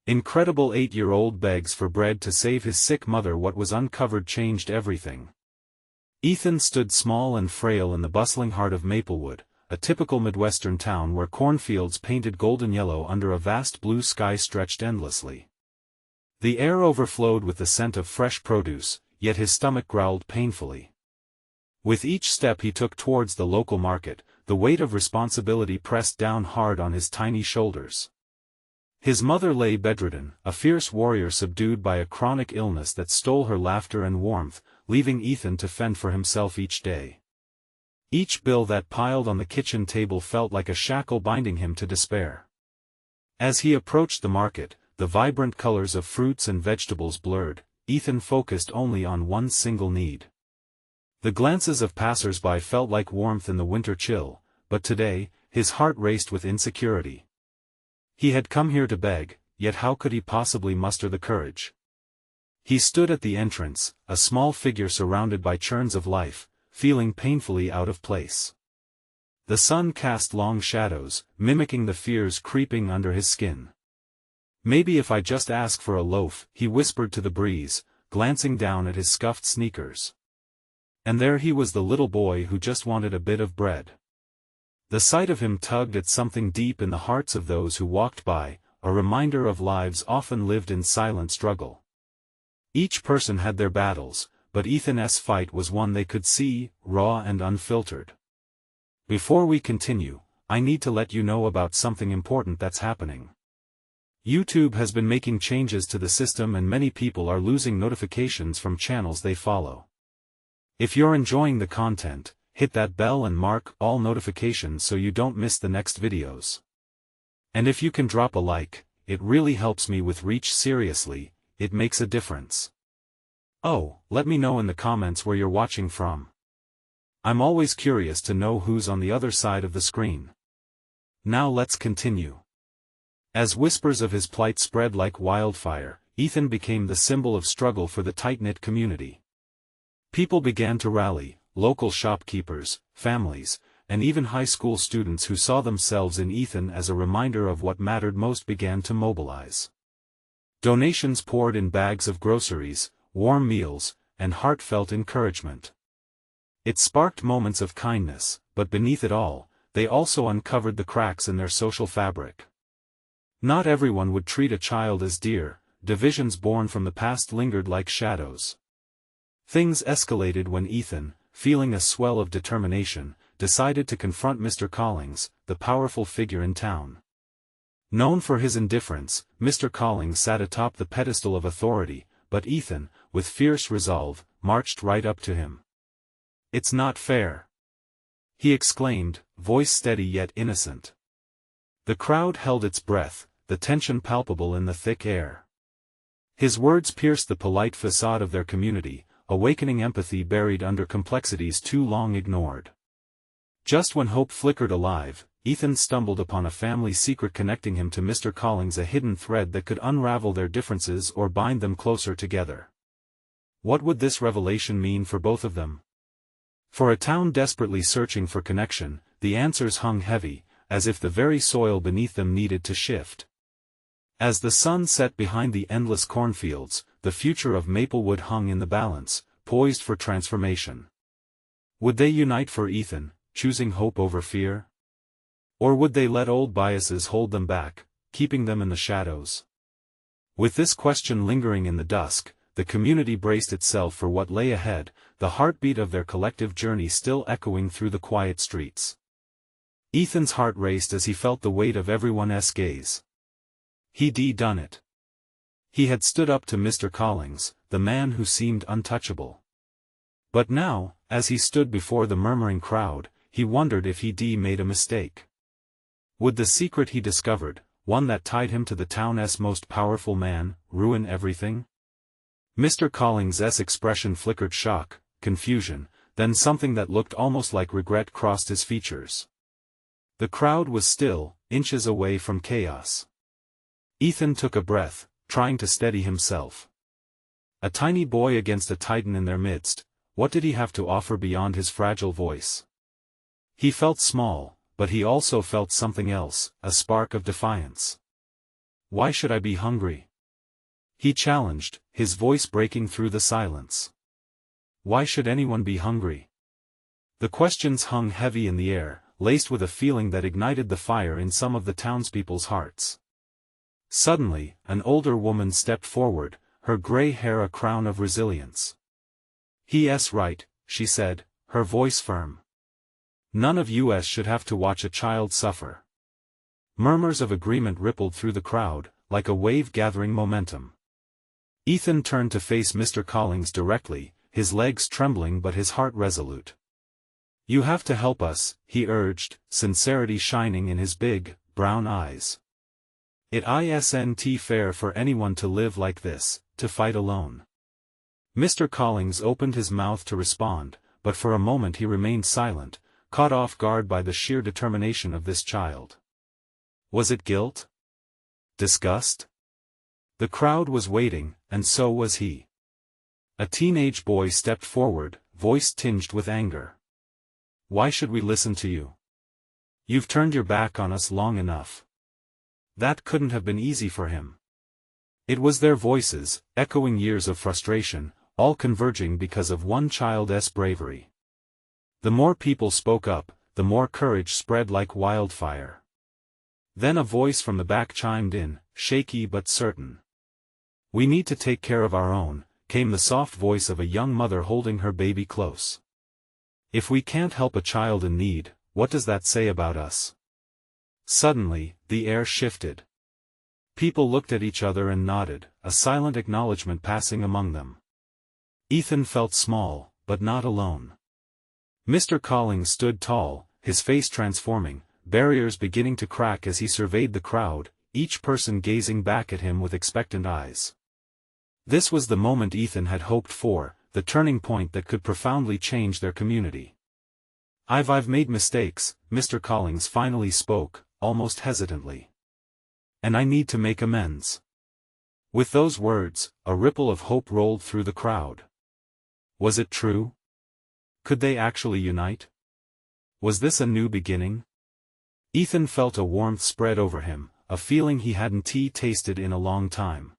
Incredible 8-year-old begs for bread to save his sick mother. What was uncovered changed everything. Ethan stood small and frail in the bustling heart of Maplewood, a typical Midwestern town where cornfields painted golden yellow under a vast blue sky stretched endlessly. The air overflowed with the scent of fresh produce, yet his stomach growled painfully. With each step he took towards the local market, the weight of responsibility pressed down hard on his tiny shoulders. His mother lay bedridden, a fierce warrior subdued by a chronic illness that stole her laughter and warmth, leaving Ethan to fend for himself each day. Each bill that piled on the kitchen table felt like a shackle binding him to despair. As he approached the market, the vibrant colors of fruits and vegetables blurred, Ethan focused only on one single need. The glances of passers-by felt like warmth in the winter chill, but today, his heart raced with insecurity. He had come here to beg, yet how could he possibly muster the courage? He stood at the entrance, a small figure surrounded by churns of life, feeling painfully out of place. The sun cast long shadows, mimicking the fears creeping under his skin. "Maybe if I just ask for a loaf," he whispered to the breeze, glancing down at his scuffed sneakers. And there he was, the little boy who just wanted a bit of bread. The sight of him tugged at something deep in the hearts of those who walked by, a reminder of lives often lived in silent struggle. Each person had their battles, but Ethan's fight was one they could see, raw and unfiltered. Before we continue, I need to let you know about something important that's happening. YouTube has been making changes to the system and many people are losing notifications from channels they follow. If you're enjoying the content, hit that bell and mark all notifications so you don't miss the next videos. And if you can drop a like, it really helps me with reach. Seriously, it makes a difference. Oh, let me know in the comments where you're watching from. I'm always curious to know who's on the other side of the screen. Now let's continue. As whispers of his plight spread like wildfire, Ethan became the symbol of struggle for the tight-knit community. People began to rally, local shopkeepers, families, and even high school students who saw themselves in Ethan as a reminder of what mattered most began to mobilize. Donations poured in, bags of groceries, warm meals, and heartfelt encouragement. It sparked moments of kindness, but beneath it all, they also uncovered the cracks in their social fabric. Not everyone would treat a child as dear, divisions born from the past lingered like shadows. Things escalated when Ethan, feeling a swell of determination, decided to confront Mr. Collins, the powerful figure in town. Known for his indifference, Mr. Collins sat atop the pedestal of authority, but Ethan, with fierce resolve, marched right up to him. "It's not fair," he exclaimed, voice steady yet innocent. The crowd held its breath, the tension palpable in the thick air. His words pierced the polite facade of their community, awakening empathy buried under complexities too long ignored. Just when hope flickered alive, Ethan stumbled upon a family secret connecting him to Mr. Collins, a hidden thread that could unravel their differences or bind them closer together. What would this revelation mean for both of them? For a town desperately searching for connection, the answers hung heavy, as if the very soil beneath them needed to shift. As the sun set behind the endless cornfields, the future of Maplewood hung in the balance, poised for transformation. Would they unite for Ethan, choosing hope over fear? Or would they let old biases hold them back, keeping them in the shadows? With this question lingering in the dusk, the community braced itself for what lay ahead, the heartbeat of their collective journey still echoing through the quiet streets. Ethan's heart raced as he felt the weight of everyone's gaze. He'd done it. He had stood up to Mr. Collins, the man who seemed untouchable. But now, as he stood before the murmuring crowd, he wondered if he'd made a mistake. Would the secret he discovered, one that tied him to the town's most powerful man, ruin everything? Mr. Collins's expression flickered shock, confusion, then something that looked almost like regret crossed his features. The crowd was still, inches away from chaos. Ethan took a breath, trying to steady himself. A tiny boy against a titan in their midst, what did he have to offer beyond his fragile voice? He felt small, but he also felt something else, a spark of defiance. Why should I be hungry? He challenged, his voice breaking through the silence. Why should anyone be hungry? The questions hung heavy in the air, laced with a feeling that ignited the fire in some of the townspeople's hearts. Suddenly, an older woman stepped forward, her gray hair a crown of resilience. "He's right," she said, her voice firm. "None of us should have to watch a child suffer." Murmurs of agreement rippled through the crowd, like a wave gathering momentum. Ethan turned to face Mr. Collins directly, his legs trembling but his heart resolute. "You have to help us," he urged, sincerity shining in his big, brown eyes. "It isn't fair for anyone to live like this, to fight alone." Mr. Collins opened his mouth to respond, but for a moment he remained silent, caught off guard by the sheer determination of this child. Was it guilt? Disgust? The crowd was waiting, and so was he. A teenage boy stepped forward, voice tinged with anger. "Why should we listen to you? You've turned your back on us long enough." That couldn't have been easy for him. It was their voices, echoing years of frustration, all converging because of one child's bravery. The more people spoke up, the more courage spread like wildfire. Then a voice from the back chimed in, shaky but certain. "We need to take care of our own," came the soft voice of a young mother holding her baby close. "If we can't help a child in need, what does that say about us?" Suddenly, the air shifted. People looked at each other and nodded, a silent acknowledgement passing among them. Ethan felt small, but not alone. Mr. Collins stood tall, his face transforming, barriers beginning to crack as he surveyed the crowd, each person gazing back at him with expectant eyes. This was the moment Ethan had hoped for, the turning point that could profoundly change their community. I've made mistakes," Mr. Collins finally spoke, almost hesitantly. "And I need to make amends." With those words, a ripple of hope rolled through the crowd. Was it true? Could they actually unite? Was this a new beginning? Ethan felt a warmth spread over him, a feeling he hadn't tasted in a long time.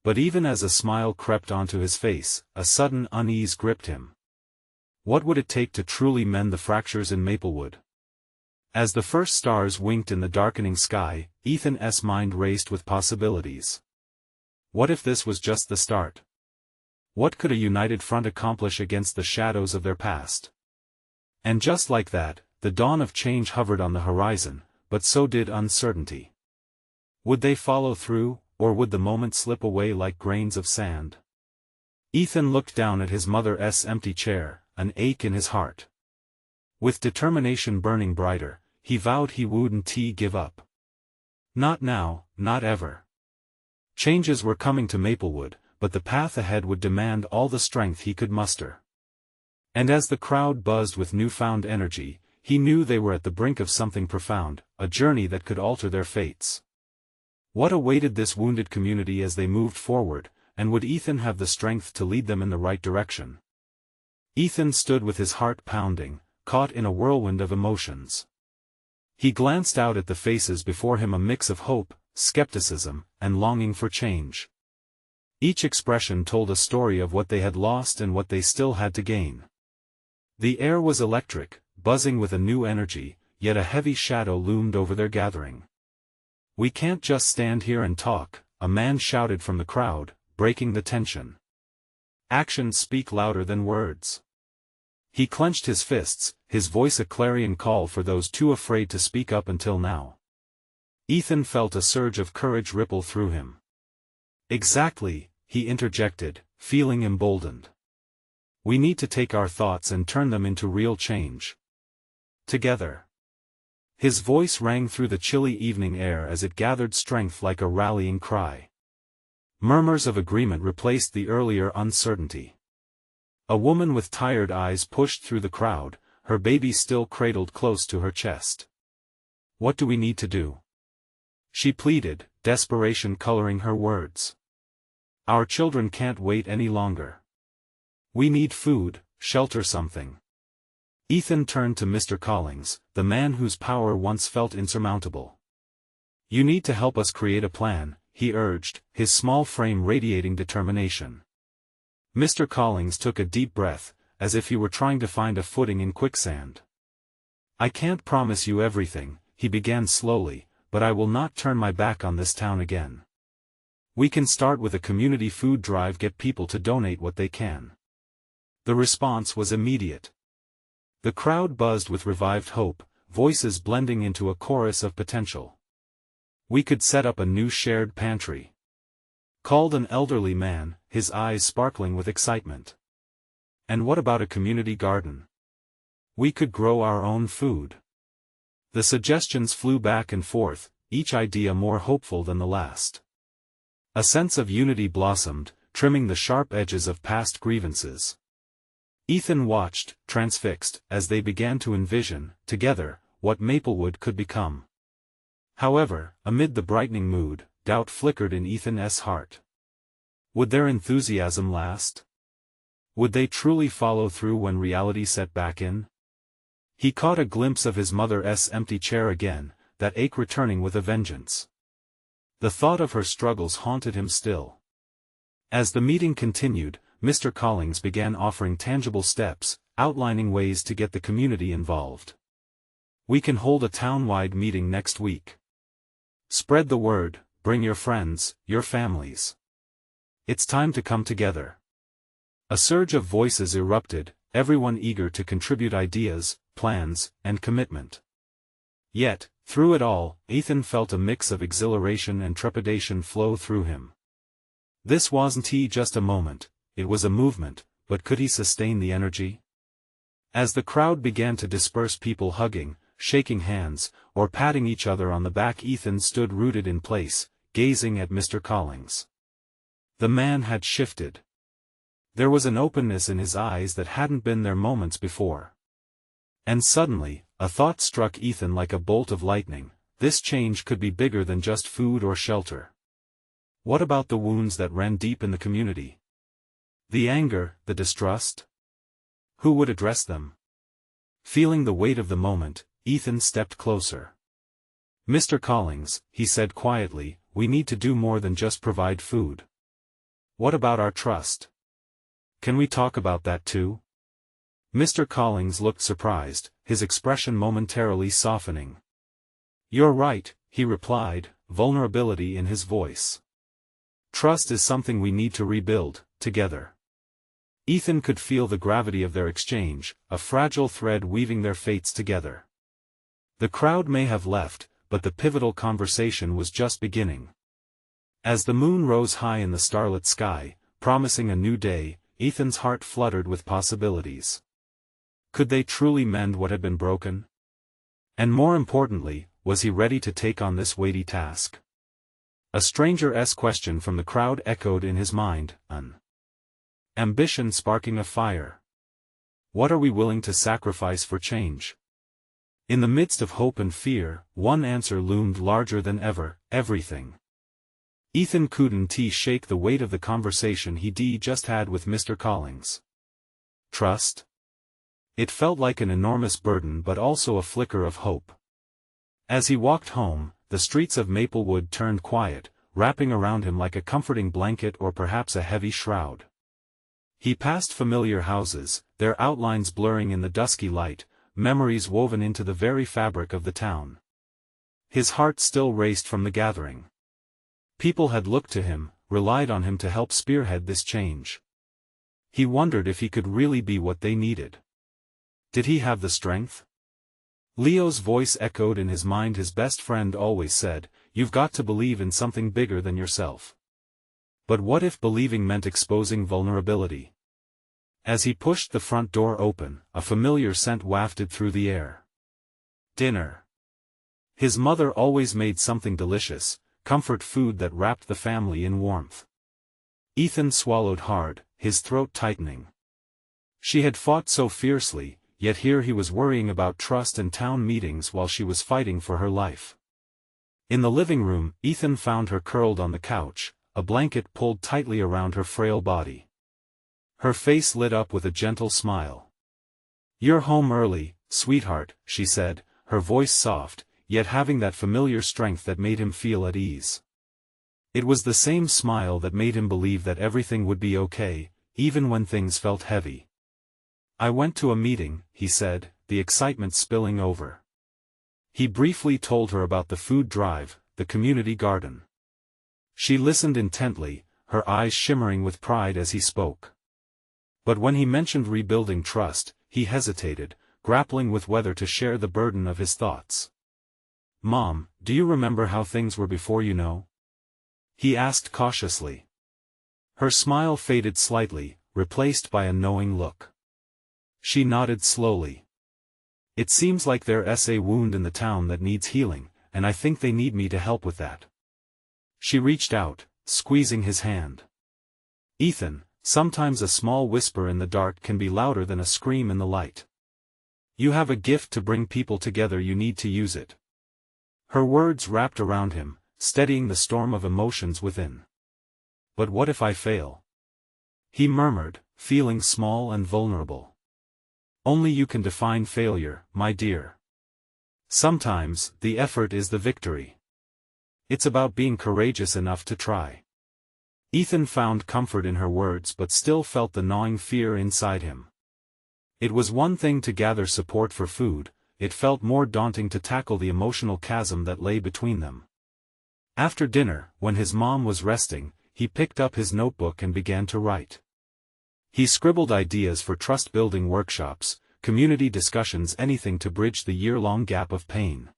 But even as a smile crept onto his face, a sudden unease gripped him. What would it take to truly mend the fractures in Maplewood? As the first stars winked in the darkening sky, Ethan's mind raced with possibilities. What if this was just the start? What could a united front accomplish against the shadows of their past? And just like that, the dawn of change hovered on the horizon, but so did uncertainty. Would they follow through, or would the moment slip away like grains of sand? Ethan looked down at his mother's empty chair, an ache in his heart. With determination burning brighter, he vowed he wouldn't give up. Not now, not ever. Changes were coming to Maplewood, but the path ahead would demand all the strength he could muster. And as the crowd buzzed with newfound energy, he knew they were at the brink of something profound, a journey that could alter their fates. What awaited this wounded community as they moved forward, and would Ethan have the strength to lead them in the right direction? Ethan stood with his heart pounding, caught in a whirlwind of emotions. He glanced out at the faces before him, a mix of hope, skepticism, and longing for change. Each expression told a story of what they had lost and what they still had to gain. The air was electric, buzzing with a new energy, yet a heavy shadow loomed over their gathering. "We can't just stand here and talk," a man shouted from the crowd, breaking the tension. "Actions speak louder than words." He clenched his fists, his voice a clarion call for those too afraid to speak up until now. Ethan felt a surge of courage ripple through him. "Exactly," he interjected, feeling emboldened. "We need to take our thoughts and turn them into real change. Together." His voice rang through the chilly evening air as it gathered strength like a rallying cry. Murmurs of agreement replaced the earlier uncertainty. A woman with tired eyes pushed through the crowd, her baby still cradled close to her chest. "What do we need to do?" she pleaded, desperation coloring her words. "Our children can't wait any longer. We need food, shelter, something." Ethan turned to Mr. Collins, the man whose power once felt insurmountable. You need to help us create a plan, he urged, his small frame radiating determination. Mr. Collins took a deep breath, as if he were trying to find a footing in quicksand. I can't promise you everything, he began slowly, but I will not turn my back on this town again. We can start with a community food drive, get people to donate what they can. The response was immediate. The crowd buzzed with revived hope, voices blending into a chorus of potential. We could set up a new shared pantry, called an elderly man, his eyes sparkling with excitement. And what about a community garden? We could grow our own food. The suggestions flew back and forth, each idea more hopeful than the last. A sense of unity blossomed, trimming the sharp edges of past grievances. Ethan watched, transfixed, as they began to envision, together, what Maplewood could become. However, amid the brightening mood, doubt flickered in Ethan's heart. Would their enthusiasm last? Would they truly follow through when reality set back in? He caught a glimpse of his mother's empty chair again, that ache returning with a vengeance. The thought of her struggles haunted him still. As the meeting continued, Mr. Collins began offering tangible steps, outlining ways to get the community involved. We can hold a town-wide meeting next week. Spread the word, bring your friends, your families. It's time to come together. A surge of voices erupted, everyone eager to contribute ideas, plans, and commitment. Yet, through it all, Ethan felt a mix of exhilaration and trepidation flow through him. This wasn't just a moment, it was a movement, but could he sustain the energy? As the crowd began to disperse, people hugging, shaking hands, or patting each other on the back, Ethan stood rooted in place, gazing at Mr. Collins. The man had shifted. There was an openness in his eyes that hadn't been there moments before. And suddenly, a thought struck Ethan like a bolt of lightning: this change could be bigger than just food or shelter. What about the wounds that ran deep in the community? The anger, the distrust? Who would address them? Feeling the weight of the moment, Ethan stepped closer. Mr. Collins, he said quietly, we need to do more than just provide food. What about our trust? Can we talk about that too? Mr. Collins looked surprised, his expression momentarily softening. You're right, he replied, vulnerability in his voice. Trust is something we need to rebuild, together. Ethan could feel the gravity of their exchange, a fragile thread weaving their fates together. The crowd may have left, but the pivotal conversation was just beginning. As the moon rose high in the starlit sky, promising a new day, Ethan's heart fluttered with possibilities. Could they truly mend what had been broken? And more importantly, was he ready to take on this weighty task? A stranger's question from the crowd echoed in his mind, an ambition sparking a fire. What are we willing to sacrifice for change? In the midst of hope and fear, one answer loomed larger than ever: everything. Ethan couldn't shake the weight of the conversation he'd just had with Mr. Collins. Trust? It felt like an enormous burden, but also a flicker of hope. As he walked home, the streets of Maplewood turned quiet, wrapping around him like a comforting blanket or perhaps a heavy shroud. He passed familiar houses, their outlines blurring in the dusky light, memories woven into the very fabric of the town. His heart still raced from the gathering. People had looked to him, relied on him to help spearhead this change. He wondered if he could really be what they needed. Did he have the strength? Leo's voice echoed in his mind. His best friend always said, "You've got to believe in something bigger than yourself." But what if believing meant exposing vulnerability? As he pushed the front door open, a familiar scent wafted through the air. Dinner. His mother always made something delicious, comfort food that wrapped the family in warmth. Ethan swallowed hard, his throat tightening. She had fought so fiercely, yet here he was worrying about trust and town meetings while she was fighting for her life. In the living room, Ethan found her curled on the couch, a blanket pulled tightly around her frail body. Her face lit up with a gentle smile. "You're home early, sweetheart," she said, her voice soft, yet having that familiar strength that made him feel at ease. It was the same smile that made him believe that everything would be okay, even when things felt heavy. "I went to a meeting," he said, the excitement spilling over. He briefly told her about the food drive, the community garden. She listened intently, her eyes shimmering with pride as he spoke. But when he mentioned rebuilding trust, he hesitated, grappling with whether to share the burden of his thoughts. "Mom, do you remember how things were before you know?" he asked cautiously. Her smile faded slightly, replaced by a knowing look. She nodded slowly. "It seems like there's a wound in the town that needs healing, and I think they need me to help with that." She reached out, squeezing his hand. "Ethan, sometimes a small whisper in the dark can be louder than a scream in the light. You have a gift to bring people together, you need to use it." Her words wrapped around him, steadying the storm of emotions within. "But what if I fail?" he murmured, feeling small and vulnerable. "Only you can define failure, my dear. Sometimes, the effort is the victory. It's about being courageous enough to try." Ethan found comfort in her words but still felt the gnawing fear inside him. It was one thing to gather support for food, it felt more daunting to tackle the emotional chasm that lay between them. After dinner, when his mom was resting, he picked up his notebook and began to write. He scribbled ideas for trust-building workshops, community discussions, anything to bridge the year-long gap of pain.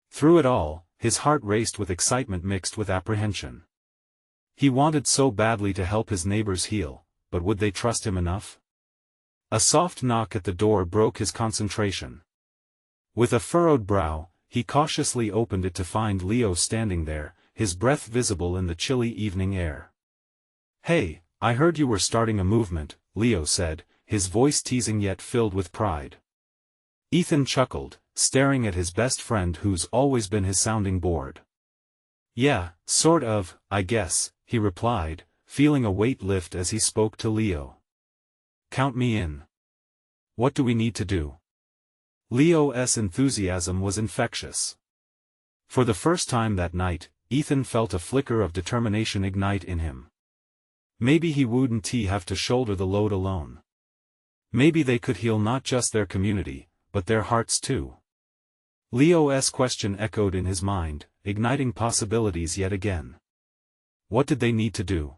Through it all, his heart raced with excitement mixed with apprehension. He wanted so badly to help his neighbors heal, but would they trust him enough? A soft knock at the door broke his concentration. With a furrowed brow, he cautiously opened it to find Leo standing there, his breath visible in the chilly evening air. "Hey, I heard you were starting a movement," Leo said, his voice teasing yet filled with pride. Ethan chuckled, staring at his best friend who's always been his sounding board. "Yeah, sort of, I guess," he replied, feeling a weight lift as he spoke to Leo. "Count me in. What do we need to do?" Leo's enthusiasm was infectious. For the first time that night, Ethan felt a flicker of determination ignite in him. Maybe he wouldn't have to shoulder the load alone. Maybe they could heal not just their community, but their hearts too. Leo's question echoed in his mind, igniting possibilities yet again. What did they need to do?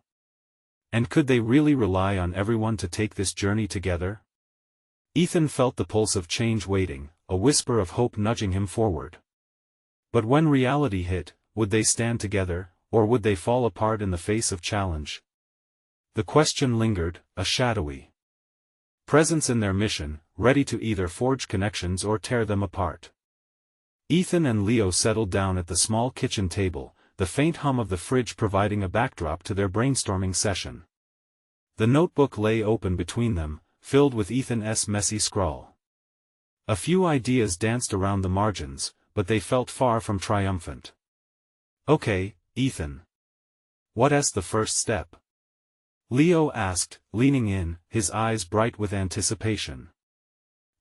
And could they really rely on everyone to take this journey together? Ethan felt the pulse of change waiting, a whisper of hope nudging him forward. But when reality hit, would they stand together, or would they fall apart in the face of challenge? The question lingered, a shadowy presence in their mission, ready to either forge connections or tear them apart. Ethan and Leo settled down at the small kitchen table, the faint hum of the fridge providing a backdrop to their brainstorming session. The notebook lay open between them, filled with Ethan's messy scrawl. A few ideas danced around the margins, but they felt far from triumphant. "Okay, Ethan. What's the first step?" Leo asked, leaning in, his eyes bright with anticipation.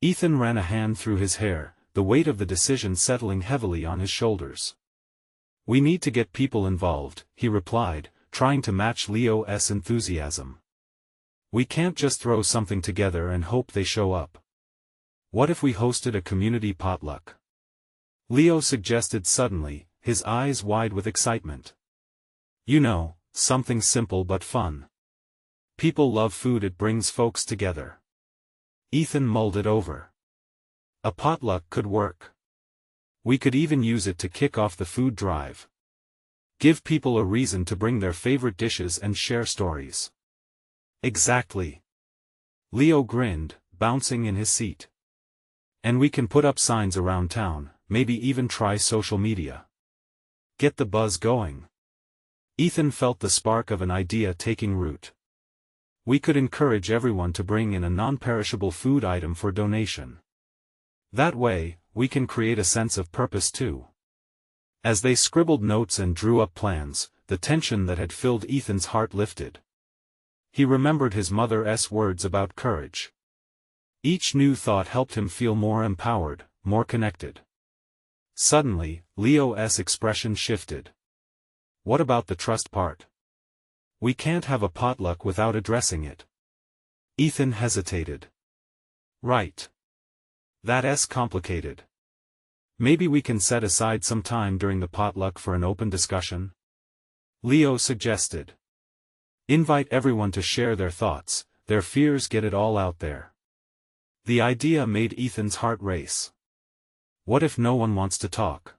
Ethan ran a hand through his hair, the weight of the decision settling heavily on his shoulders. "We need to get people involved," he replied, trying to match Leo's enthusiasm. "We can't just throw something together and hope they show up. What if we hosted a community potluck?" Leo suggested suddenly, his eyes wide with excitement. "You know, something simple but fun. People love food, it brings folks together." Ethan mulled it over. A potluck could work. We could even use it to kick off the food drive. Give people a reason to bring their favorite dishes and share stories. Exactly. Leo grinned, bouncing in his seat. And we can put up signs around town, maybe even try social media. Get the buzz going. Ethan felt the spark of an idea taking root. We could encourage everyone to bring in a non-perishable food item for donation. That way, we can create a sense of purpose too. As they scribbled notes and drew up plans, the tension that had filled Ethan's heart lifted. He remembered his mother's words about courage. Each new thought helped him feel more empowered, more connected. Suddenly, Leo's expression shifted. What about the trust part? We can't have a potluck without addressing it. Ethan hesitated. Right. That's complicated. Maybe we can set aside some time during the potluck for an open discussion? Leo suggested. Invite everyone to share their thoughts, their fears, get it all out there. The idea made Ethan's heart race. What if no one wants to talk?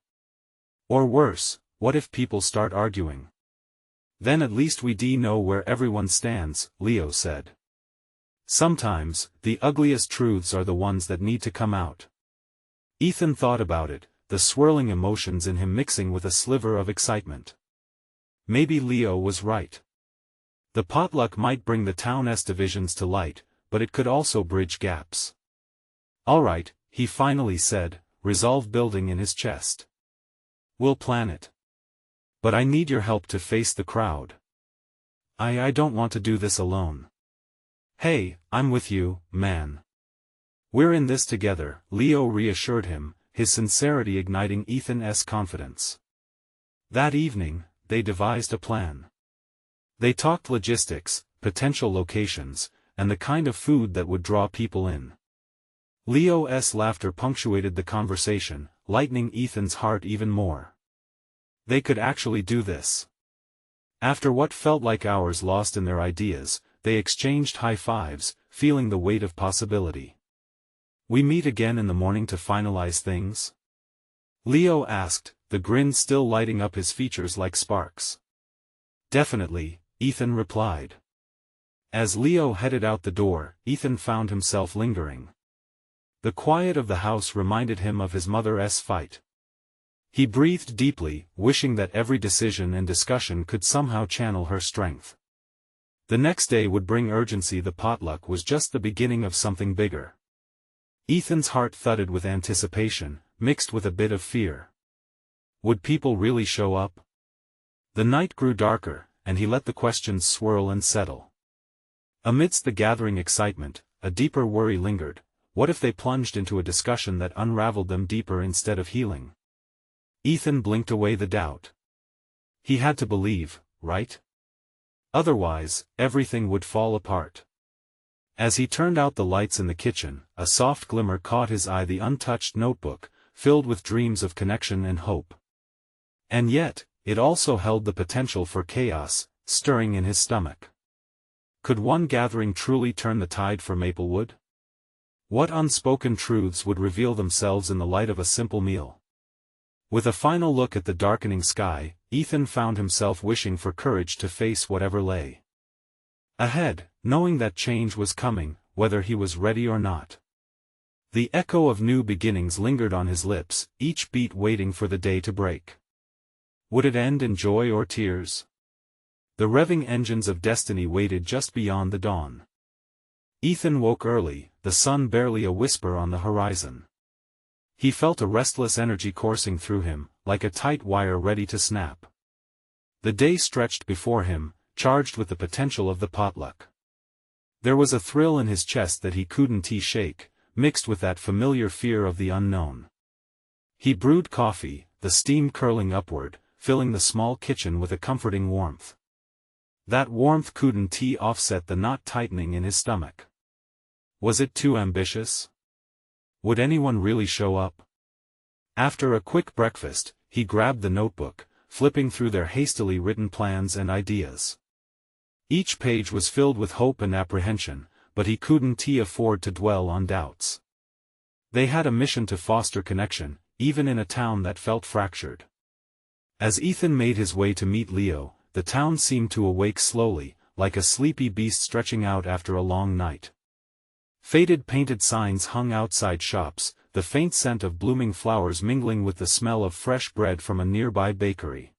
Or worse, what if people start arguing? Then at least we know where everyone stands, Leo said. Sometimes, the ugliest truths are the ones that need to come out. Ethan thought about it, the swirling emotions in him mixing with a sliver of excitement. Maybe Leo was right. The potluck might bring the town's divisions to light, but it could also bridge gaps. All right, he finally said, resolve building in his chest. We'll plan it. But I need your help to face the crowd. I don't want to do this alone. Hey, I'm with you, man. We're in this together, Leo reassured him, his sincerity igniting Ethan's confidence. That evening, they devised a plan. They talked logistics, potential locations, and the kind of food that would draw people in. Leo's laughter punctuated the conversation, lightening Ethan's heart even more. They could actually do this. After what felt like hours lost in their ideas, they exchanged high fives, feeling the weight of possibility. We meet again in the morning to finalize things? Leo asked, the grin still lighting up his features like sparks. Definitely, Ethan replied. As Leo headed out the door, Ethan found himself lingering. The quiet of the house reminded him of his mother's fight. He breathed deeply, wishing that every decision and discussion could somehow channel her strength. The next day would bring urgency. The potluck was just the beginning of something bigger. Ethan's heart thudded with anticipation, mixed with a bit of fear. Would people really show up? The night grew darker, and he let the questions swirl and settle. Amidst the gathering excitement, a deeper worry lingered. What if they plunged into a discussion that unraveled them deeper instead of healing? Ethan blinked away the doubt. He had to believe, right? Otherwise, everything would fall apart. As he turned out the lights in the kitchen, a soft glimmer caught his eye, the untouched notebook, filled with dreams of connection and hope. And yet, it also held the potential for chaos, stirring in his stomach. Could one gathering truly turn the tide for Maplewood? What unspoken truths would reveal themselves in the light of a simple meal? With a final look at the darkening sky, Ethan found himself wishing for courage to face whatever lay ahead, knowing that change was coming, whether he was ready or not. The echo of new beginnings lingered on his lips, each beat waiting for the day to break. Would it end in joy or tears? The revving engines of destiny waited just beyond the dawn. Ethan woke early, the sun barely a whisper on the horizon. He felt a restless energy coursing through him, like a tight wire ready to snap. The day stretched before him, charged with the potential of the potluck. There was a thrill in his chest that he couldn't shake, mixed with that familiar fear of the unknown. He brewed coffee, the steam curling upward, filling the small kitchen with a comforting warmth. That warmth couldn't offset the knot tightening in his stomach. Was it too ambitious? Would anyone really show up? After a quick breakfast, he grabbed the notebook, flipping through their hastily written plans and ideas. Each page was filled with hope and apprehension, but he couldn't afford to dwell on doubts. They had a mission to foster connection, even in a town that felt fractured. As Ethan made his way to meet Leo, the town seemed to awake slowly, like a sleepy beast stretching out after a long night. Faded painted signs hung outside shops, the faint scent of blooming flowers mingling with the smell of fresh bread from a nearby bakery.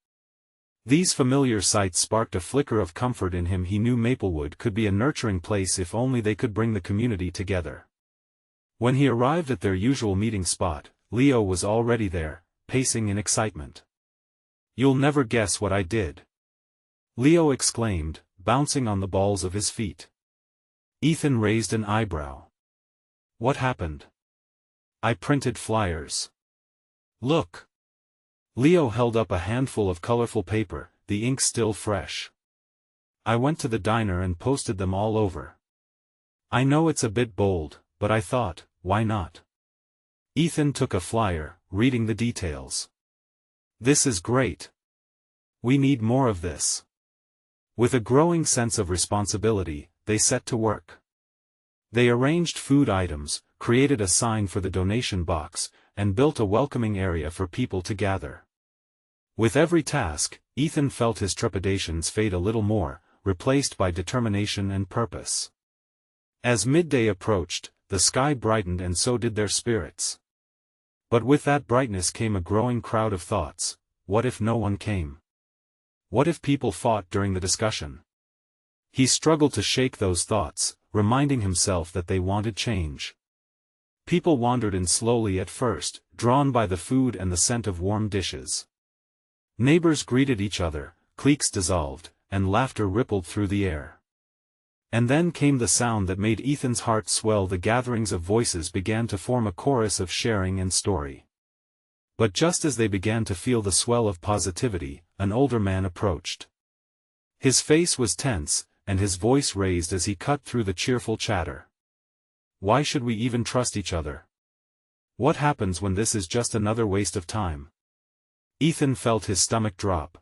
These familiar sights sparked a flicker of comfort in him. He knew Maplewood could be a nurturing place if only they could bring the community together. When he arrived at their usual meeting spot, Leo was already there, pacing in excitement. "You'll never guess what I did," Leo exclaimed, bouncing on the balls of his feet. Ethan raised an eyebrow. "What happened?" "I printed flyers. Look." Leo held up a handful of colorful paper, the ink still fresh. I went to the diner and posted them all over. I know it's a bit bold, but I thought, why not? Ethan took a flyer, reading the details. This is great. We need more of this. With a growing sense of responsibility, they set to work. They arranged food items, created a sign for the donation box, and built a welcoming area for people to gather. With every task, Ethan felt his trepidations fade a little more, replaced by determination and purpose. As midday approached, the sky brightened and so did their spirits. But with that brightness came a growing crowd of thoughts. What if no one came? What if people fought during the discussion? He struggled to shake those thoughts, reminding himself that they wanted change. People wandered in slowly at first, drawn by the food and the scent of warm dishes. Neighbors greeted each other, cliques dissolved, and laughter rippled through the air. And then came the sound that made Ethan's heart swell. The gatherings of voices began to form a chorus of sharing and story. But just as they began to feel the swell of positivity, an older man approached. His face was tense, and his voice raised as he cut through the cheerful chatter. Why should we even trust each other? What happens when this is just another waste of time? Ethan felt his stomach drop.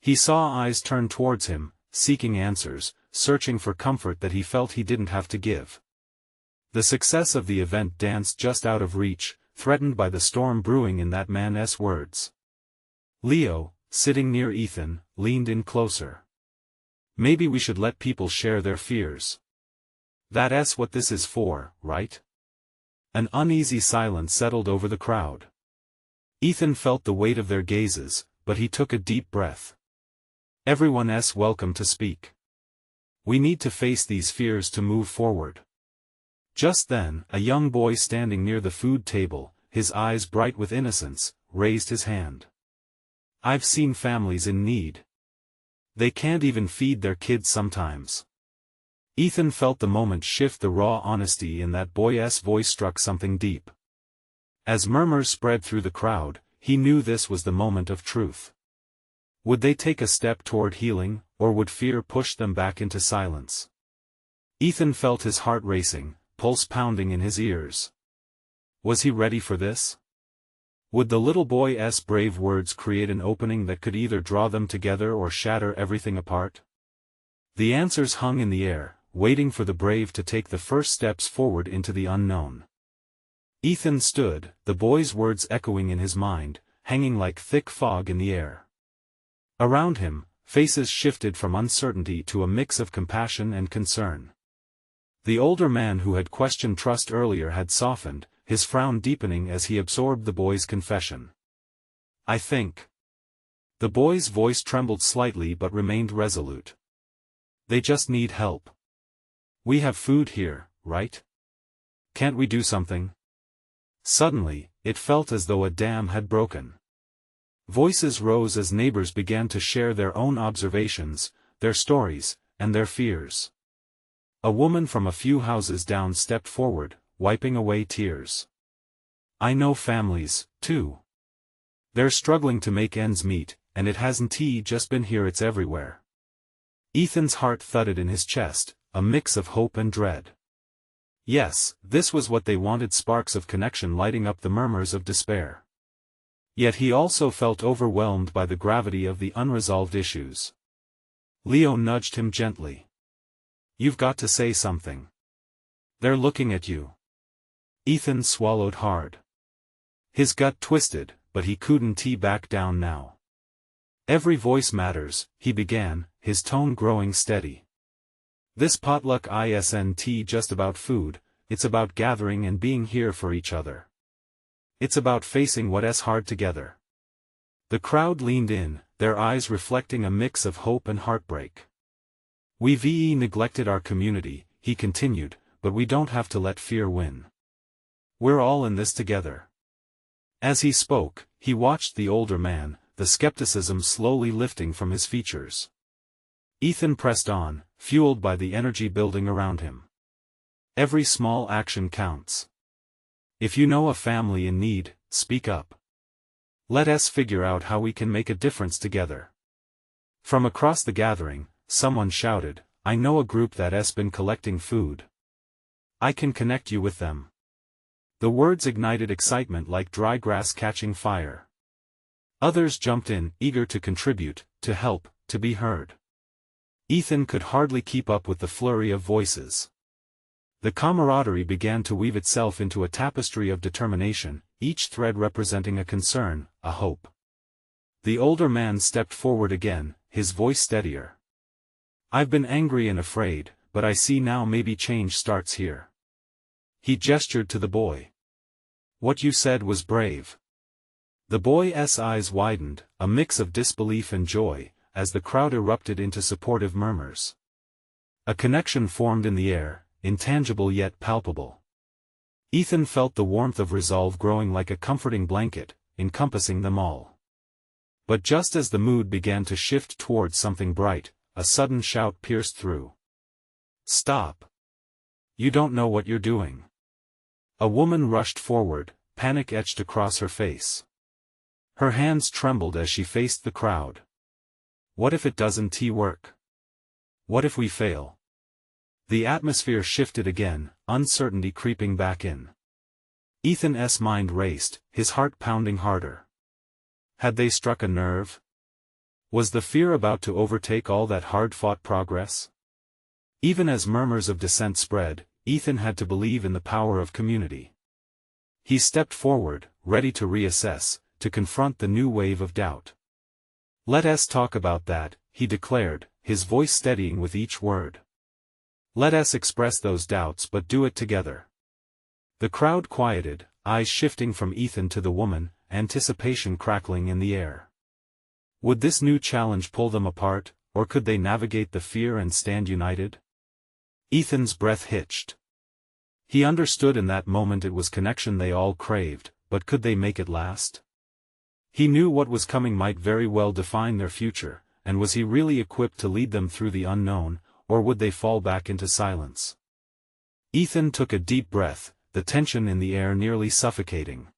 He saw eyes turn towards him, seeking answers, searching for comfort that he felt he didn't have to give. The success of the event danced just out of reach, threatened by the storm brewing in that man's words. Leo, sitting near Ethan, leaned in closer. Maybe we should let people share their fears. That's what this is for, right? An uneasy silence settled over the crowd. Ethan felt the weight of their gazes, but he took a deep breath. Everyone's welcome to speak. We need to face these fears to move forward. Just then, a young boy standing near the food table, his eyes bright with innocence, raised his hand. I've seen families in need. They can't even feed their kids sometimes. Ethan felt the moment shift. The raw honesty in that boy's voice struck something deep. As murmurs spread through the crowd, he knew this was the moment of truth. Would they take a step toward healing, or would fear push them back into silence? Ethan felt his heart racing, pulse pounding in his ears. Was he ready for this? Would the little boy's brave words create an opening that could either draw them together or shatter everything apart? The answers hung in the air, waiting for the brave to take the first steps forward into the unknown. Ethan stood, the boy's words echoing in his mind, hanging like thick fog in the air. Around him, faces shifted from uncertainty to a mix of compassion and concern. The older man who had questioned trust earlier had softened, his frown deepening as he absorbed the boy's confession. I think. The boy's voice trembled slightly but remained resolute. They just need help. We have food here, right? Can't we do something? Suddenly, it felt as though a dam had broken. Voices rose as neighbors began to share their own observations, their stories, and their fears. A woman from a few houses down stepped forward, wiping away tears. I know families, too. They're struggling to make ends meet, and it hasn't just been here, it's everywhere. Ethan's heart thudded in his chest, a mix of hope and dread. Yes, this was what they wanted, sparks of connection lighting up the murmurs of despair. Yet he also felt overwhelmed by the gravity of the unresolved issues. Leo nudged him gently. You've got to say something. They're looking at you. Ethan swallowed hard. His gut twisted, but he couldn't back down now. Every voice matters, he began, his tone growing steady. This potluck isn't just about food, it's about gathering and being here for each other. It's about facing what's hard together. The crowd leaned in, their eyes reflecting a mix of hope and heartbreak. We've neglected our community, he continued, but we don't have to let fear win. We're all in this together. As he spoke, he watched the older man, the skepticism slowly lifting from his features. Ethan pressed on, fueled by the energy building around him. Every small action counts. If you know a family in need, speak up. Let us figure out how we can make a difference together. From across the gathering, someone shouted, I know a group that has been collecting food. I can connect you with them. The words ignited excitement like dry grass catching fire. Others jumped in, eager to contribute, to help, to be heard. Ethan could hardly keep up with the flurry of voices. The camaraderie began to weave itself into a tapestry of determination, each thread representing a concern, a hope. The older man stepped forward again, his voice steadier. I've been angry and afraid, but I see now maybe change starts here. He gestured to the boy. What you said was brave. The boy's eyes widened, a mix of disbelief and joy, as the crowd erupted into supportive murmurs. A connection formed in the air, intangible yet palpable. Ethan felt the warmth of resolve growing like a comforting blanket, encompassing them all. But just as the mood began to shift towards something bright, a sudden shout pierced through. Stop! You don't know what you're doing. A woman rushed forward, panic etched across her face. Her hands trembled as she faced the crowd. What if it doesn't work? What if we fail? The atmosphere shifted again, uncertainty creeping back in. Ethan's mind raced, his heart pounding harder. Had they struck a nerve? Was the fear about to overtake all that hard-fought progress? Even as murmurs of dissent spread, Ethan had to believe in the power of community. He stepped forward, ready to reassess, to confront the new wave of doubt. Let us talk about that, he declared, his voice steadying with each word. Let us express those doubts but do it together. The crowd quieted, eyes shifting from Ethan to the woman, anticipation crackling in the air. Would this new challenge pull them apart, or could they navigate the fear and stand united? Ethan's breath hitched. He understood in that moment it was connection they all craved, but could they make it last? He knew what was coming might very well define their future, and was he really equipped to lead them through the unknown, or would they fall back into silence? Ethan took a deep breath, the tension in the air nearly suffocating.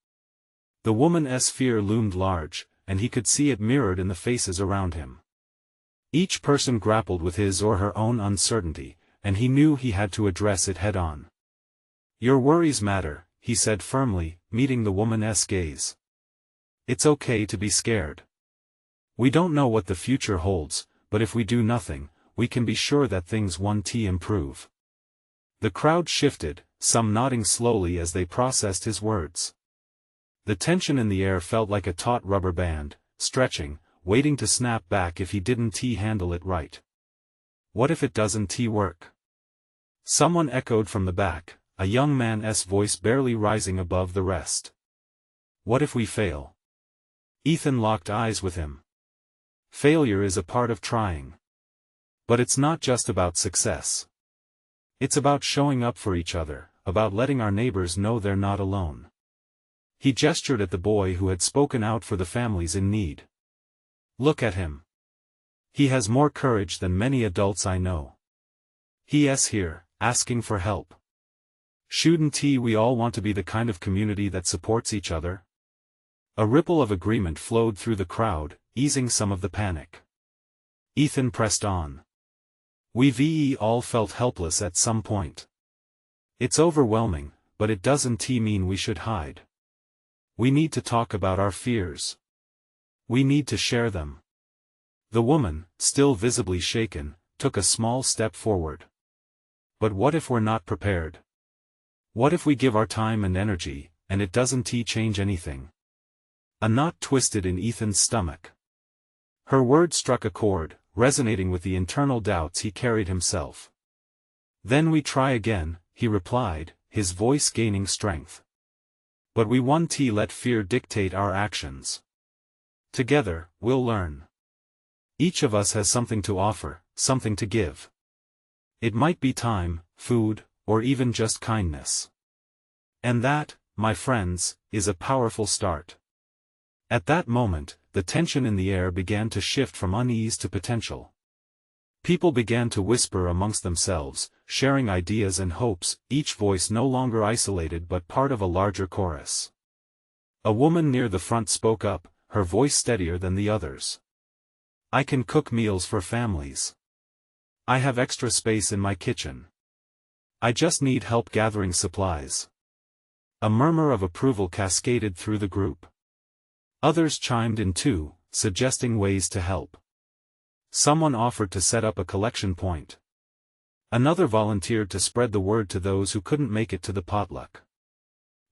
The woman's fear loomed large, and he could see it mirrored in the faces around him. Each person grappled with his or her own uncertainty, and he knew he had to address it head-on. Your worries matter, he said firmly, meeting the woman's gaze. It's okay to be scared. We don't know what the future holds, but if we do nothing, we can be sure that things won't improve. The crowd shifted, some nodding slowly as they processed his words. The tension in the air felt like a taut rubber band, stretching, waiting to snap back if he didn't handle it right. What if it doesn't work? Someone echoed from the back, a young man's voice barely rising above the rest. What if we fail? Ethan locked eyes with him. Failure is a part of trying. But it's not just about success. It's about showing up for each other, about letting our neighbors know they're not alone. He gestured at the boy who had spoken out for the families in need. Look at him. He has more courage than many adults I know. He's here, asking for help. Shouldn't we all want to be the kind of community that supports each other? A ripple of agreement flowed through the crowd, easing some of the panic. Ethan pressed on. We've all felt helpless at some point. It's overwhelming, but it doesn't mean we should hide. We need to talk about our fears. We need to share them. The woman, still visibly shaken, took a small step forward. But what if we're not prepared? What if we give our time and energy, and it doesn't change anything? A knot twisted in Ethan's stomach. Her words struck a chord, resonating with the internal doubts he carried himself. Then we try again, he replied, his voice gaining strength. But we won't let fear dictate our actions. Together, we'll learn. Each of us has something to offer, something to give. It might be time, food, or even just kindness. And that, my friends, is a powerful start. At that moment, the tension in the air began to shift from unease to potential. People began to whisper amongst themselves, sharing ideas and hopes, each voice no longer isolated but part of a larger chorus. A woman near the front spoke up, her voice steadier than the others. I can cook meals for families. I have extra space in my kitchen. I just need help gathering supplies. A murmur of approval cascaded through the group. Others chimed in too, suggesting ways to help. Someone offered to set up a collection point. Another volunteered to spread the word to those who couldn't make it to the potluck.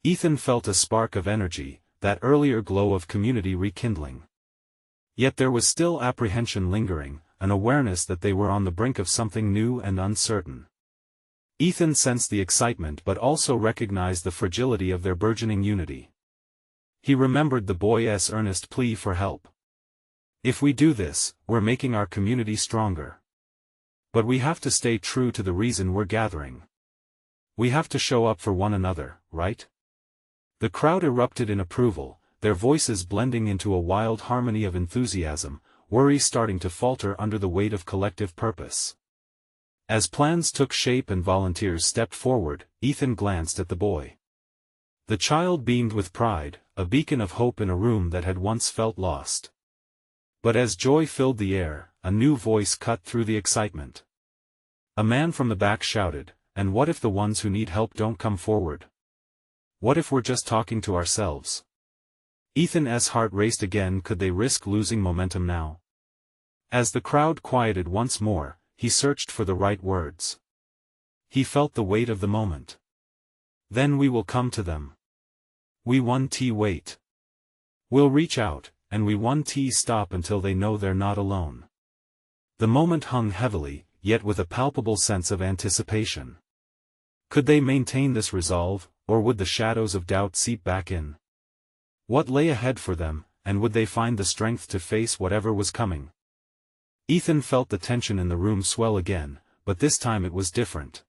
Ethan felt a spark of energy, that earlier glow of community rekindling. Yet there was still apprehension lingering, an awareness that they were on the brink of something new and uncertain. Ethan sensed the excitement but also recognized the fragility of their burgeoning unity. He remembered the boy's earnest plea for help. If we do this, we're making our community stronger. But we have to stay true to the reason we're gathering. We have to show up for one another, right? The crowd erupted in approval, their voices blending into a wild harmony of enthusiasm, worry starting to falter under the weight of collective purpose. As plans took shape and volunteers stepped forward, Ethan glanced at the boy. The child beamed with pride, a beacon of hope in a room that had once felt lost. But as joy filled the air, a new voice cut through the excitement. A man from the back shouted, "And what if the ones who need help don't come forward? What if we're just talking to ourselves?" Ethan's heart raced again. Could they risk losing momentum now? As the crowd quieted once more, he searched for the right words. He felt the weight of the moment. Then we will come to them. We won't wait. We'll reach out, and we won't stop until they know they're not alone. The moment hung heavily, yet with a palpable sense of anticipation. Could they maintain this resolve, or would the shadows of doubt seep back in? What lay ahead for them, and would they find the strength to face whatever was coming? Ethan felt the tension in the room swell again, but this time it was different.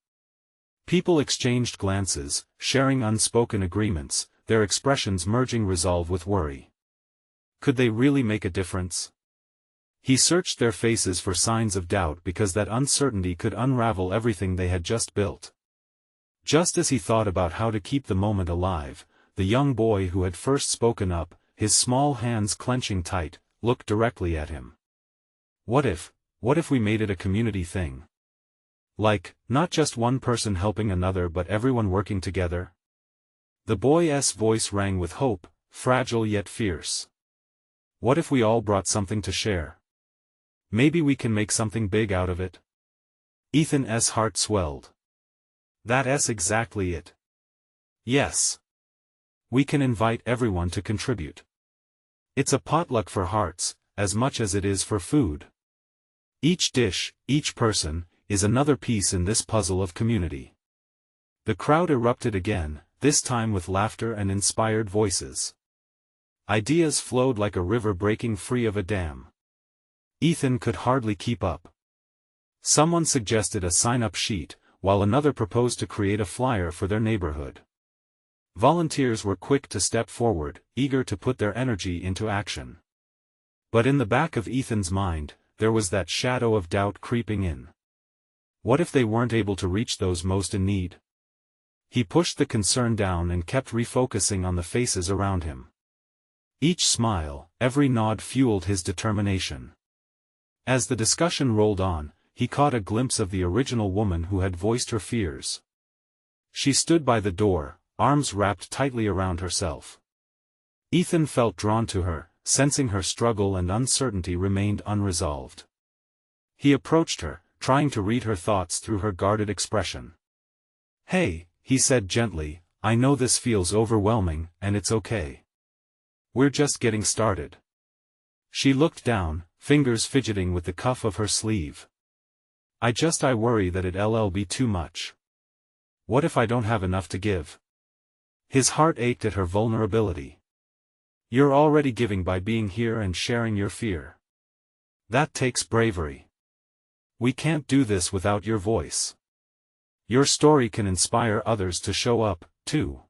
People exchanged glances, sharing unspoken agreements, their expressions merging resolve with worry. Could they really make a difference? He searched their faces for signs of doubt because that uncertainty could unravel everything they had just built. Just as he thought about how to keep the moment alive, the young boy who had first spoken up, his small hands clenching tight, looked directly at him. What if we made it a community thing? Like, not just one person helping another but everyone working together? The boy's voice rang with hope, fragile yet fierce. What if we all brought something to share? Maybe we can make something big out of it? Ethan's heart swelled. That's exactly it. Yes. We can invite everyone to contribute. It's a potluck for hearts, as much as it is for food. Each dish, each person, is another piece in this puzzle of community. The crowd erupted again, this time with laughter and inspired voices. Ideas flowed like a river breaking free of a dam. Ethan could hardly keep up. Someone suggested a sign-up sheet, while another proposed to create a flyer for their neighborhood. Volunteers were quick to step forward, eager to put their energy into action. But in the back of Ethan's mind, there was that shadow of doubt creeping in. What if they weren't able to reach those most in need? He pushed the concern down and kept refocusing on the faces around him. Each smile, every nod fueled his determination. As the discussion rolled on, he caught a glimpse of the original woman who had voiced her fears. She stood by the door, arms wrapped tightly around herself. Ethan felt drawn to her, sensing her struggle and uncertainty remained unresolved. He approached her, trying to read her thoughts through her guarded expression. "Hey," he said gently, "I know this feels overwhelming, and it's okay. We're just getting started." She looked down, fingers fidgeting with the cuff of her sleeve. I worry that it'll be too much. What if I don't have enough to give?" His heart ached at her vulnerability. "You're already giving by being here and sharing your fear. That takes bravery. We can't do this without your voice. Your story can inspire others to show up, too."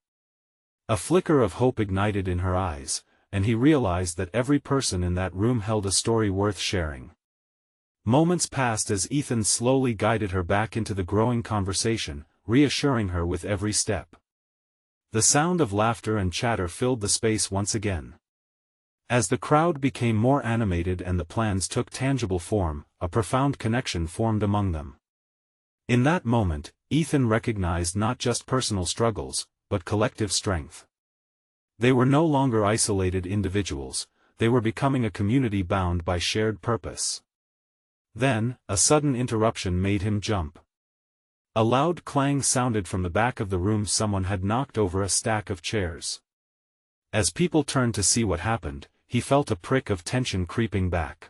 A flicker of hope ignited in her eyes, and he realized that every person in that room held a story worth sharing. Moments passed as Ethan slowly guided her back into the growing conversation, reassuring her with every step. The sound of laughter and chatter filled the space once again. As the crowd became more animated and the plans took tangible form, a profound connection formed among them. In that moment, Ethan recognized not just personal struggles, but collective strength. They were no longer isolated individuals, they were becoming a community bound by shared purpose. Then, a sudden interruption made him jump. A loud clang sounded from the back of the room. Someone had knocked over a stack of chairs. As people turned to see what happened, he felt a prick of tension creeping back.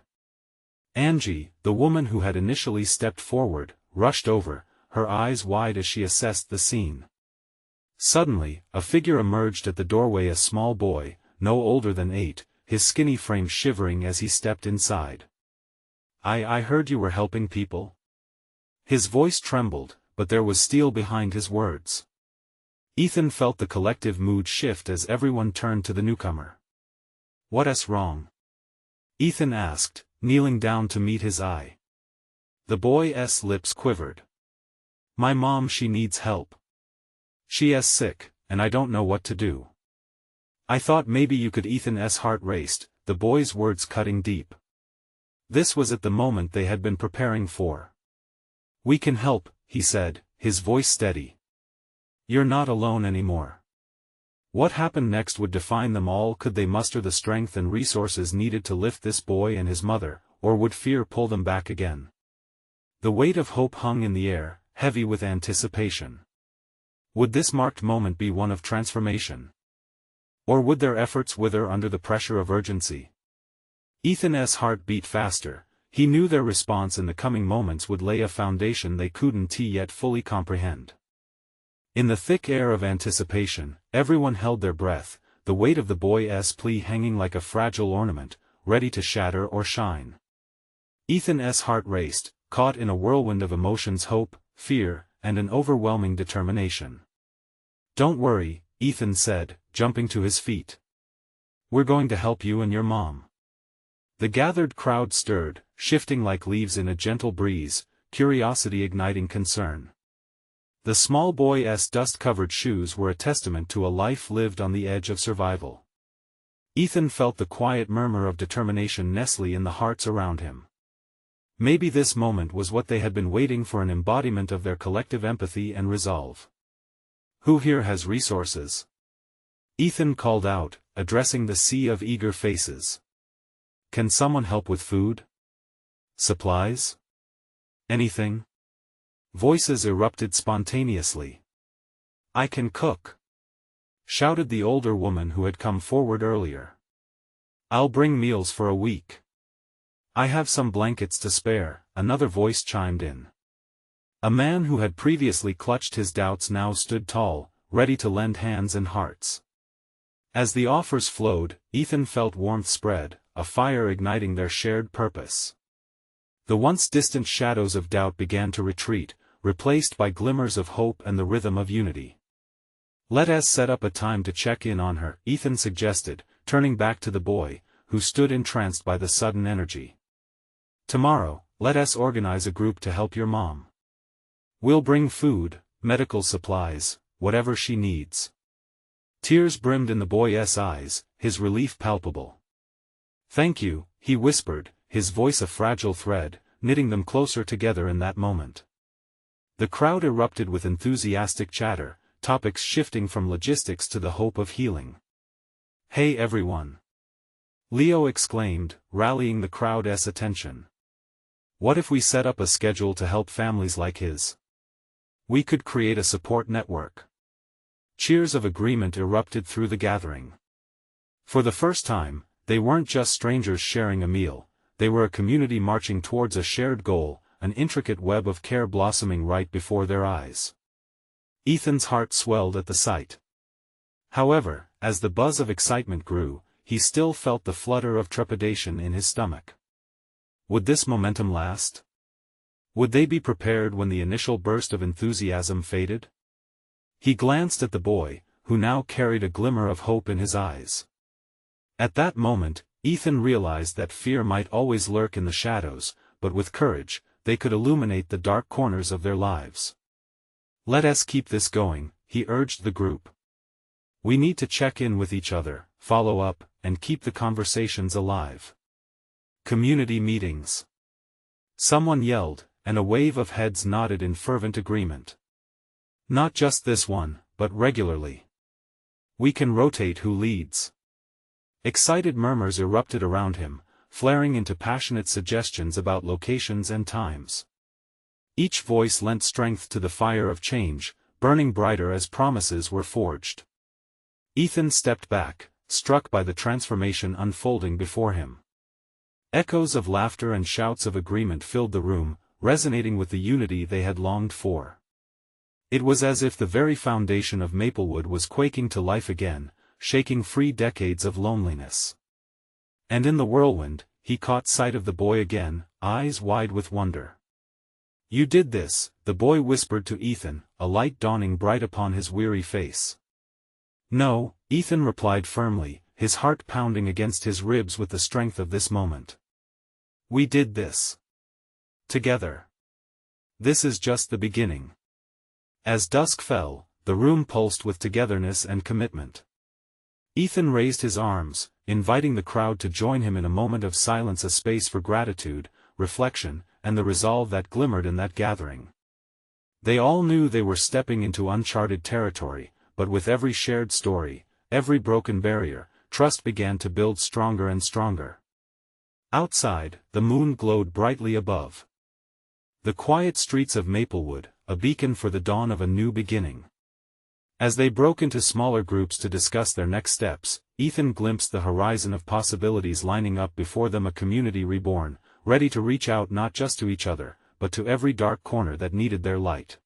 Angie, the woman who had initially stepped forward, rushed over, her eyes wide as she assessed the scene. Suddenly, a figure emerged at the doorway, a small boy, no older than 8, his skinny frame shivering as he stepped inside. I heard you were helping people." His voice trembled, but there was steel behind his words. Ethan felt the collective mood shift as everyone turned to the newcomer. "What's wrong?" Ethan asked, kneeling down to meet his eye. The boy's lips quivered. "My mom, she needs help. She's sick, and I don't know what to do." "I thought maybe you could." Ethan's heart raced, the boy's words cutting deep. This was at the moment they had been preparing for. "We can help," he said, his voice steady. "You're not alone anymore." What happened next would define them all. Could they muster the strength and resources needed to lift this boy and his mother, or would fear pull them back again? The weight of hope hung in the air, heavy with anticipation. Would this marked moment be one of transformation? Or would their efforts wither under the pressure of urgency? Ethan's heart beat faster. He knew their response in the coming moments would lay a foundation they couldn't yet fully comprehend. In the thick air of anticipation, everyone held their breath, the weight of the boy's plea hanging like a fragile ornament, ready to shatter or shine. Ethan's heart raced, caught in a whirlwind of emotions: hope, fear, and an overwhelming determination. "Don't worry," Ethan said, jumping to his feet. "We're going to help you and your mom." The gathered crowd stirred, shifting like leaves in a gentle breeze, curiosity igniting concern. The small boy's dust-covered shoes were a testament to a life lived on the edge of survival. Ethan felt the quiet murmur of determination nestle in the hearts around him. Maybe this moment was what they had been waiting for, an embodiment of their collective empathy and resolve. "Who here has resources?" Ethan called out, addressing the sea of eager faces. "Can someone help with food? Supplies? Anything?" Voices erupted spontaneously. "I can cook," shouted the older woman who had come forward earlier. "I'll bring meals for a week." "I have some blankets to spare," another voice chimed in. A man who had previously clutched his doubts now stood tall, ready to lend hands and hearts. As the offers flowed, Ethan felt warmth spread, a fire igniting their shared purpose. The once distant shadows of doubt began to retreat, replaced by glimmers of hope and the rhythm of unity. "Let us set up a time to check in on her," Ethan suggested, turning back to the boy, who stood entranced by the sudden energy. "Tomorrow, let us organize a group to help your mom. We'll bring food, medical supplies, whatever she needs." Tears brimmed in the boy's eyes, his relief palpable. "Thank you," he whispered, his voice a fragile thread, knitting them closer together in that moment. The crowd erupted with enthusiastic chatter, topics shifting from logistics to the hope of healing. "Hey everyone!" Leo exclaimed, rallying the crowd's attention. "What if we set up a schedule to help families like his? We could create a support network." Cheers of agreement erupted through the gathering. For the first time, they weren't just strangers sharing a meal, they were a community marching towards a shared goal, an intricate web of care blossoming right before their eyes. Ethan's heart swelled at the sight. However, as the buzz of excitement grew, he still felt the flutter of trepidation in his stomach. Would this momentum last? Would they be prepared when the initial burst of enthusiasm faded? He glanced at the boy, who now carried a glimmer of hope in his eyes. At that moment, Ethan realized that fear might always lurk in the shadows, but with courage, they could illuminate the dark corners of their lives. "Let us keep this going," he urged the group. "We need to check in with each other, follow up, and keep the conversations alive. Community meetings. Someone yelled, and a wave of heads nodded in fervent agreement. Not just this one, but regularly. We can rotate who leads. Excited murmurs erupted around him, flaring into passionate suggestions about locations and times. Each voice lent strength to the fire of change, burning brighter as promises were forged. Ethan stepped back, struck by the transformation unfolding before him. Echoes of laughter and shouts of agreement filled the room, resonating with the unity they had longed for. It was as if the very foundation of Maplewood was quaking to life again, shaking free decades of loneliness. And in the whirlwind, he caught sight of the boy again, eyes wide with wonder. "You did this," the boy whispered to Ethan, a light dawning bright upon his weary face. "No," Ethan replied firmly, his heart pounding against his ribs with the strength of this moment. "We did this together. This is just the beginning." As dusk fell, the room pulsed with togetherness and commitment. Ethan raised his arms, inviting the crowd to join him in a moment of silence, a space for gratitude, reflection, and the resolve that glimmered in that gathering. They all knew they were stepping into uncharted territory, but with every shared story, every broken barrier, trust began to build stronger and stronger. Outside, the moon glowed brightly above the quiet streets of Maplewood, a beacon for the dawn of a new beginning. As they broke into smaller groups to discuss their next steps, Ethan glimpsed the horizon of possibilities lining up before them, a community reborn, ready to reach out not just to each other, but to every dark corner that needed their light.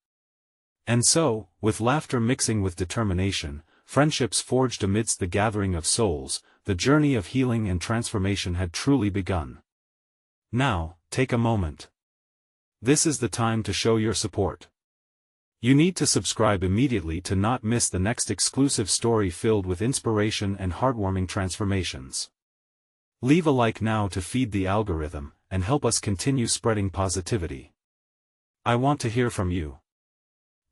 And so, with laughter mixing with determination, friendships forged amidst the gathering of souls, the journey of healing and transformation had truly begun. Now, take a moment. This is the time to show your support. You need to subscribe immediately to not miss the next exclusive story filled with inspiration and heartwarming transformations. Leave a like now to feed the algorithm, and help us continue spreading positivity. I want to hear from you.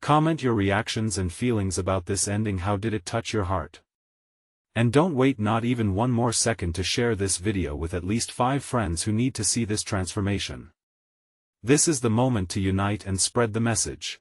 Comment your reactions and feelings about this ending. How did it touch your heart? And don't wait not even one more second to share this video with at least 5 friends who need to see this transformation. This is the moment to unite and spread the message.